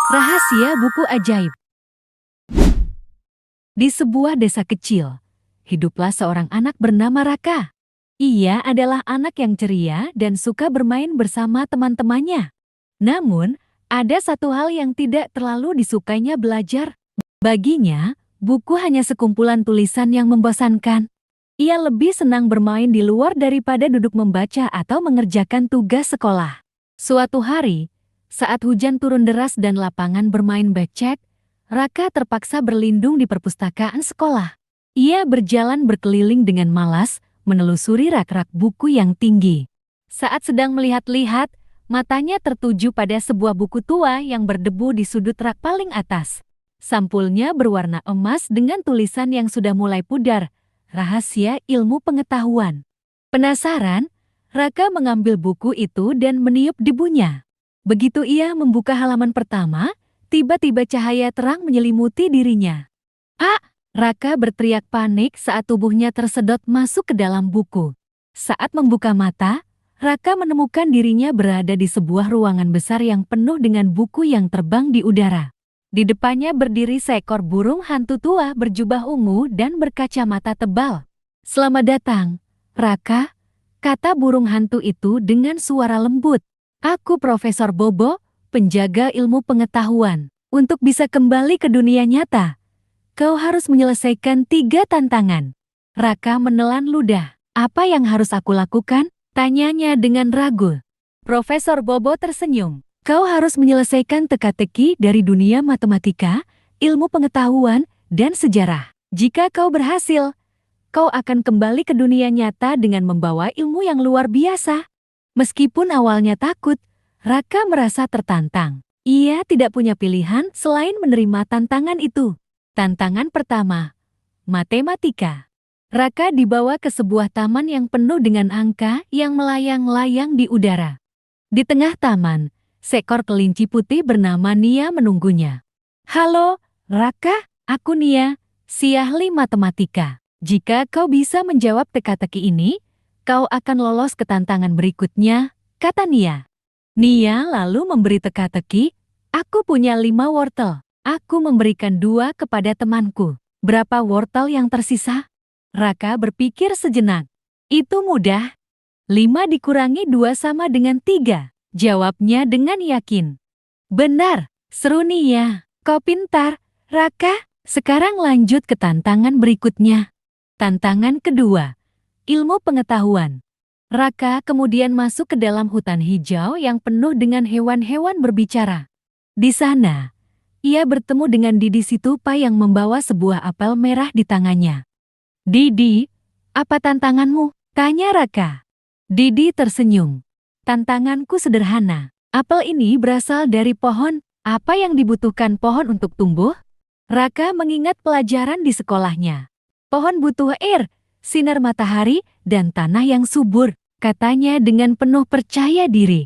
Rahasia buku ajaib. Di sebuah desa kecil, hiduplah seorang anak bernama Raka. Ia adalah anak yang ceria dan suka bermain bersama teman-temannya. Namun, ada satu hal yang tidak terlalu disukainya belajar. Baginya, buku hanya sekumpulan tulisan yang membosankan. Ia lebih senang bermain di luar daripada duduk membaca atau mengerjakan tugas sekolah. Suatu hari, saat hujan turun deras dan lapangan bermain becek, Raka terpaksa berlindung di perpustakaan sekolah. Ia berjalan berkeliling dengan malas, menelusuri rak-rak buku yang tinggi. Saat sedang melihat-lihat, matanya tertuju pada sebuah buku tua yang berdebu di sudut rak paling atas. Sampulnya berwarna emas dengan tulisan yang sudah mulai pudar, Rahasia Ilmu Pengetahuan. Penasaran, Raka mengambil buku itu dan meniup debunya. Begitu ia membuka halaman pertama, tiba-tiba cahaya terang menyelimuti dirinya. "Ah!" Raka berteriak panik saat tubuhnya tersedot masuk ke dalam buku. Saat membuka mata, Raka menemukan dirinya berada di sebuah ruangan besar yang penuh dengan buku yang terbang di udara. Di depannya berdiri seekor burung hantu tua berjubah ungu dan berkacamata tebal. "Selamat datang, Raka," kata burung hantu itu dengan suara lembut. "Aku Profesor Bobo, penjaga ilmu pengetahuan. Untuk bisa kembali ke dunia nyata, kau harus menyelesaikan 3 tantangan." Raka menelan ludah. "Apa yang harus aku lakukan?" tanyanya dengan ragu. Profesor Bobo tersenyum. "Kau harus menyelesaikan teka-teki dari dunia matematika, ilmu pengetahuan, dan sejarah. Jika kau berhasil, kau akan kembali ke dunia nyata dengan membawa ilmu yang luar biasa." Meskipun awalnya takut, Raka merasa tertantang. Ia tidak punya pilihan selain menerima tantangan itu. Tantangan pertama, matematika. Raka dibawa ke sebuah taman yang penuh dengan angka yang melayang-layang di udara. Di tengah taman, seekor kelinci putih bernama Nia menunggunya. "Halo, Raka, aku Nia, si ahli matematika. Jika kau bisa menjawab teka-teki ini, kau akan lolos ke tantangan berikutnya," kata Nia. Nia lalu memberi teka-teki. "Aku punya 5 wortel. Aku memberikan 2 kepada temanku. Berapa wortel yang tersisa?" Raka berpikir sejenak. "Itu mudah. 5 dikurangi 2 sama dengan 3. Jawabnya dengan yakin. "Benar," seru Nia. "Kau pintar, Raka. Sekarang lanjut ke tantangan berikutnya." Tantangan kedua, ilmu pengetahuan. Raka kemudian masuk ke dalam hutan hijau yang penuh dengan hewan-hewan berbicara. Di sana, ia bertemu dengan Didi si tupai yang membawa sebuah apel merah di tangannya. "Didi, apa tantanganmu?" tanya Raka. Didi tersenyum. "Tantanganku sederhana. Apel ini berasal dari pohon. Apa yang dibutuhkan pohon untuk tumbuh?" Raka mengingat pelajaran di sekolahnya. "Pohon butuh air, sinar matahari, dan tanah yang subur," katanya dengan penuh percaya diri.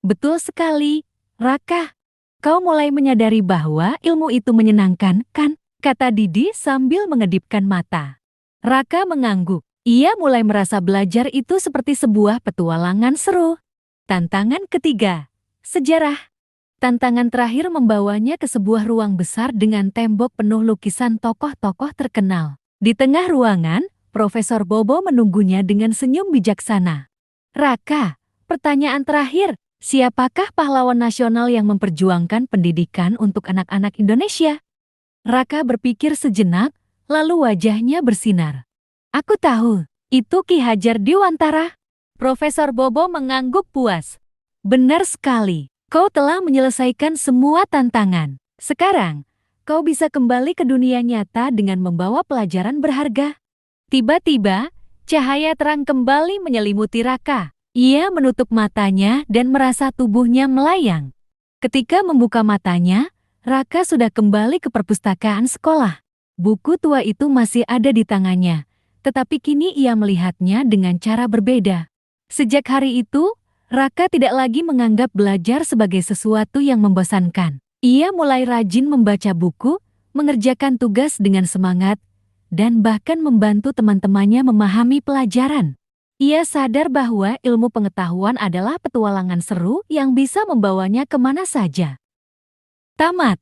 "Betul sekali, Raka. Kau mulai menyadari bahwa ilmu itu menyenangkan, kan?" kata Didi sambil mengedipkan mata. Raka mengangguk. Ia mulai merasa belajar itu seperti sebuah petualangan seru. Tantangan ketiga, sejarah. Tantangan terakhir membawanya ke sebuah ruang besar dengan tembok penuh lukisan tokoh-tokoh terkenal. Di tengah ruangan, Profesor Bobo menunggunya dengan senyum bijaksana. "Raka, pertanyaan terakhir. Siapakah pahlawan nasional yang memperjuangkan pendidikan untuk anak-anak Indonesia?" Raka berpikir sejenak, lalu wajahnya bersinar. "Aku tahu, itu Ki Hajar Dewantara." Profesor Bobo mengangguk puas. "Benar sekali, kau telah menyelesaikan semua tantangan. Sekarang, kau bisa kembali ke dunia nyata dengan membawa pelajaran berharga." Tiba-tiba, cahaya terang kembali menyelimuti Raka. Ia menutup matanya dan merasa tubuhnya melayang. Ketika membuka matanya, Raka sudah kembali ke perpustakaan sekolah. Buku tua itu masih ada di tangannya, tetapi kini ia melihatnya dengan cara berbeda. Sejak hari itu, Raka tidak lagi menganggap belajar sebagai sesuatu yang membosankan. Ia mulai rajin membaca buku, mengerjakan tugas dengan semangat, dan bahkan membantu teman-temannya memahami pelajaran. Ia sadar bahwa ilmu pengetahuan adalah petualangan seru yang bisa membawanya kemana saja. Tamat.